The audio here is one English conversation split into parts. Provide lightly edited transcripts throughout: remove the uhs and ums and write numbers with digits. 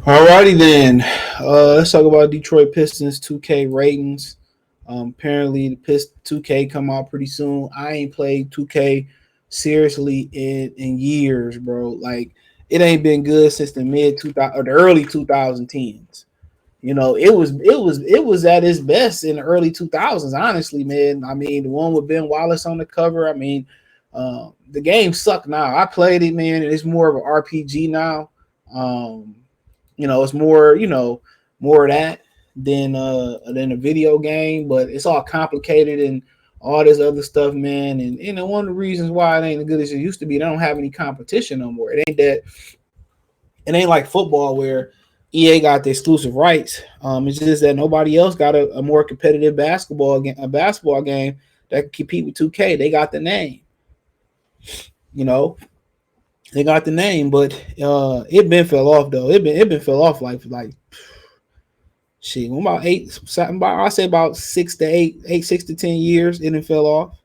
Alrighty then. Let's talk about Detroit Pistons 2K ratings. Apparently, the 2K come out pretty soon. I ain't played 2K seriously in years, bro. Like it ain't been good since the mid 2000 or the early 2010s. It was at its best in the early 2000s. Honestly, man. I mean, the one with Ben Wallace on the cover. I mean, the game sucked now. I played it, man, and it's more of an RPG now. Um, it's more, more of that than a video game, but it's all complicated and all this other stuff, man. And one of the reasons why it ain't as good as it used to be, they don't have any competition no more. It ain't like football where EA got the exclusive rights. It's just that nobody else got a more competitive basketball game that can compete with 2K. They got the name, you know. They got the name, but it been fell off though. It been fell off like shit. About eight, I say about 6 to 10 years. It didn't fell off.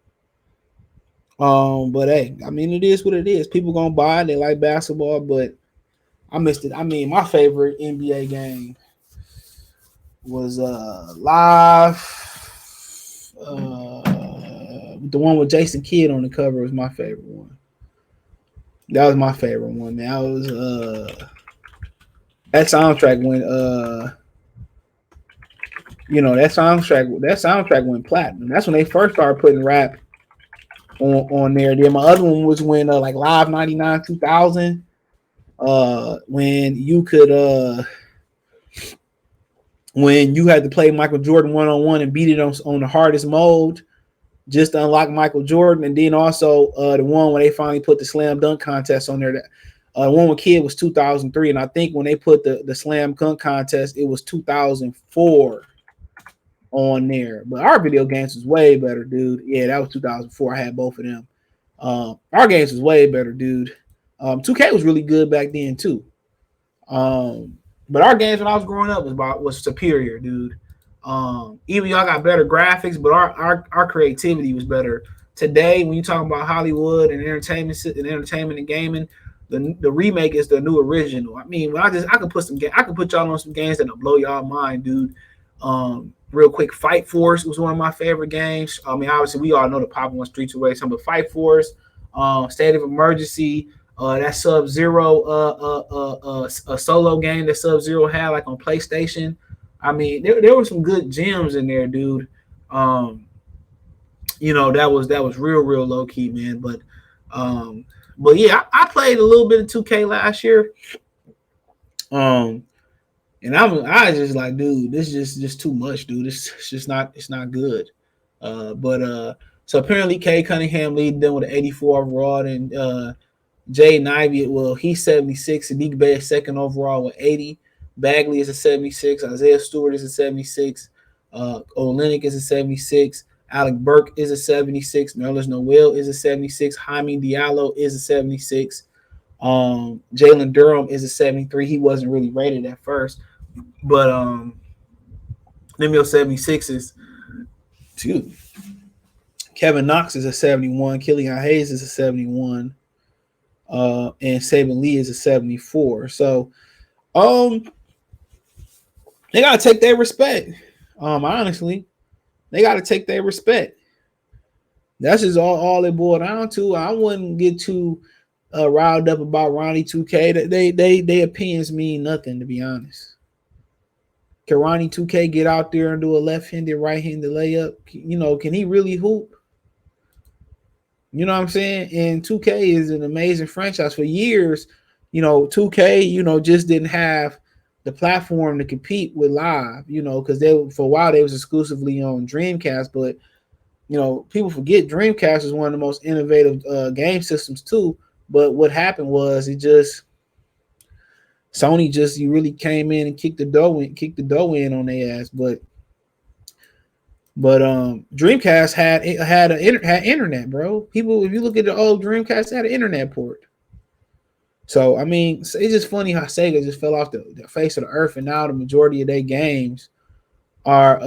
But hey, I mean it is what it is. People gonna buy it. They like basketball, but I missed it. I mean, my favorite NBA game was live. The one with Jason Kidd on the cover was my favorite one. That was my favorite one, man. That was that soundtrack went that soundtrack went platinum. That's when they first started putting rap on there. Then my other one was when like Live 99 2000 when you could when you had to play Michael Jordan 1-on-1 and beat it on the hardest mode just to unlock Michael Jordan. And then also the one when they finally put the slam dunk contest on there. That one with Kid was 2003, and I think when they put the slam dunk contest, it was 2004 on there. But our video games was way better, dude. Yeah, that was 2004. I had both of them. Our games was way better, dude. 2K was really good back then too. But our games when I was growing up was superior, dude. Even y'all got better graphics, but our creativity was better. Today, when you talk about Hollywood and entertainment and gaming, the remake is the new original. I mean, I could put y'all on some games that'll blow y'all mind, dude. Real quick, Fight Force was one of my favorite games. I mean, obviously we all know the popular one, Streets of Rage, but Fight Force, State of Emergency, that Sub Zero a solo game that Sub Zero had like on PlayStation. I mean, there were some good gems in there, dude. That was real low key, man. But yeah, I played a little bit of 2K last year. And I just like, dude, this is just too much, dude. It's not good. So apparently Kay Cunningham leading them with an 84 overall, and Jaden Ivey, well, he's 76, and Sadiq Bey is second overall with 80. Bagley is a 76. Isaiah Stewart is a 76. Olenek is a 76. Alec Burke is a 76. Nerlens Noel is a 76. Jaime Diallo is a 76. Jalen Durham is a 73. He wasn't really rated at first, but them your 76s. Excuse me. Kevin Knox is a 71. Killian Hayes is a 71. And Saban Lee is a 74. So they gotta take their respect. Honestly, they gotta take their respect. That's just all it boiled down to. I wouldn't get too riled up about Ronnie 2K. They opinions mean nothing, to be honest. Can Ronnie 2K get out there and do a left-handed, right-handed layup? Can he really hoop? You know what I'm saying? And 2K is an amazing franchise. For years, 2K, just didn't have the platform to compete with Live, because for a while they was exclusively on Dreamcast, but people forget Dreamcast is one of the most innovative game systems too. But what happened was Sony you really came in and kicked the dough in on their ass. But Dreamcast had internet, bro. People, if you look at the old Dreamcast, it had an internet port. So I mean, it's just funny how Sega just fell off the face of the earth, and now the majority of their games are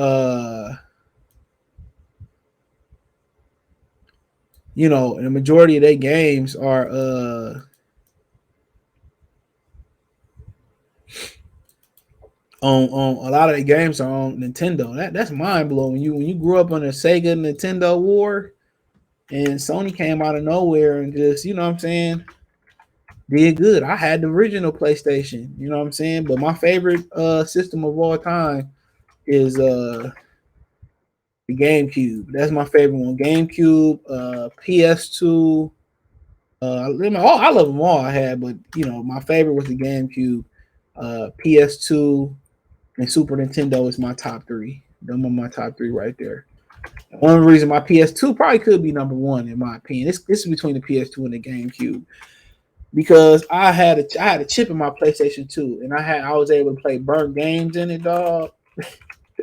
the majority of their games are On a lot of the games are on Nintendo. That's mind blowing. When you grew up on the Sega Nintendo war, and Sony came out of nowhere and just, you know what I'm saying, did good. I had the original PlayStation, you know what I'm saying? But my favorite system of all time is the GameCube. That's my favorite one. GameCube, PS2. I love them all I had, but my favorite was the GameCube. PS2 and Super Nintendo is my top three. Them are my top three right there. The only reason my PS2 probably could be number one in my opinion. This is between the PS2 and the GameCube, because I had a chip in my PlayStation 2, and I was able to play burnt games in it, dog.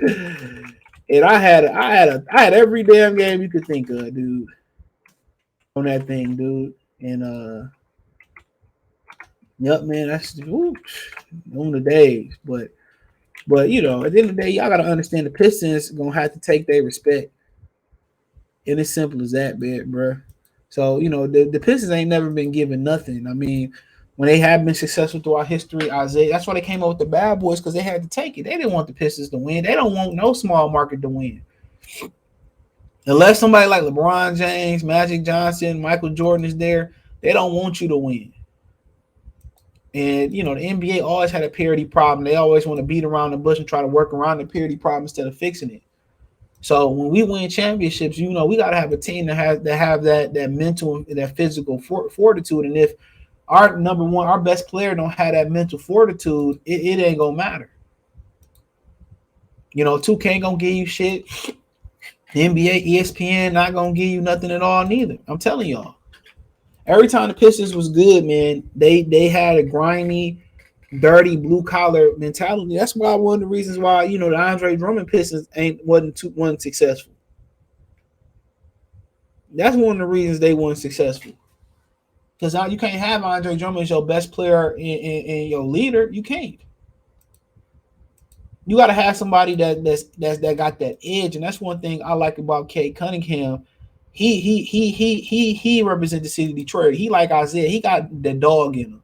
And I had every damn game you could think of, dude, on that thing, dude. And yep, man, that's on the days. But at the end of the day, y'all gotta understand the Pistons gonna have to take their respect. And it's simple as that, man, bro. So, the Pistons ain't never been given nothing. I mean, when they have been successful throughout history, Isaiah, that's why they came up with the Bad Boys, because they had to take it. They didn't want the Pistons to win. They don't want no small market to win. Unless somebody like LeBron James, Magic Johnson, Michael Jordan is there, they don't want you to win. And, the NBA always had a parity problem. They always want to beat around the bush and try to work around the parity problem instead of fixing it. So when we win championships, we got to have a team that have that mental, that physical fortitude. And if our best player don't have that mental fortitude, it ain't gonna matter. 2K ain't gonna give you shit. The NBA, ESPN not gonna give you nothing at all neither. I'm telling y'all. Every time the Pistons was good, man, they had a grimy, dirty, blue collar mentality. That's why one of the reasons why the Andre Drummond Pistons wasn't successful. That's one of the reasons they weren't successful. Because you can't have Andre Drummond as your best player and your leader. You can't. You got to have somebody that got that edge, and that's one thing I like about Cade Cunningham. He represents the city of Detroit. He like Isaiah. He got the dog in him.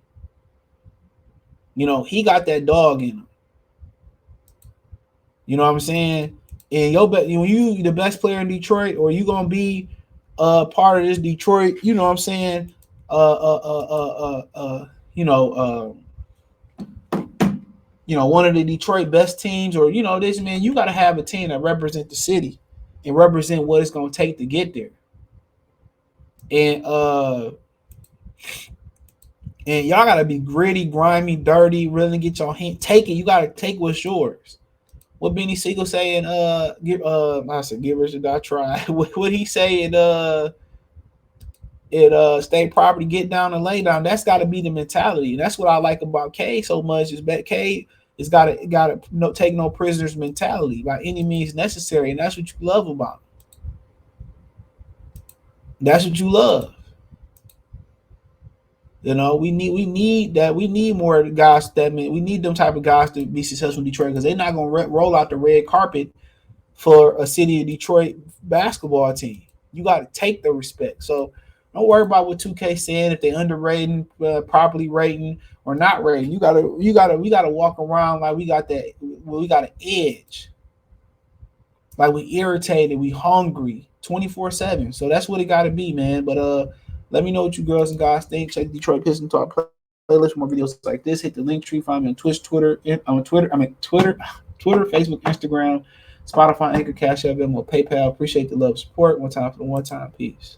He got that dog in him. You know what I'm saying? And when you the best player in Detroit, or you gonna be part of this Detroit, you know what I'm saying? One of the Detroit best teams, or this, man, you gotta have a team that represent the city and represent what it's gonna take to get there. And y'all gotta be gritty, grimy, dirty, really get your hand. Take it. You gotta take what's yours. What Benny Siegel saying? I said, "Give us a die try." What he say? State property, get down and lay down. That's got to be the mentality. And that's what I like about Cade so much, is that Cade has got to take no prisoners mentality by any means necessary, and that's what you love about him. That's what you love. We need that. We need more guys we need them type of guys to be successful in Detroit, because they're not going to roll out the red carpet for a city of Detroit basketball team. You got to take the respect. So don't worry about what 2K saying, if they underrating, properly rating or not rating. We gotta walk around like we got an edge. Like we irritated, we hungry 24/7. So that's what it gotta be, man. But let me know what you girls and guys think. Check Detroit Pistons Talk playlist for more videos like this. Hit the link tree. Find me on Twitter, Facebook, Instagram, Spotify, Anchor, Cash App, Venmo, PayPal. Appreciate the love, support. One time for the one time. Peace.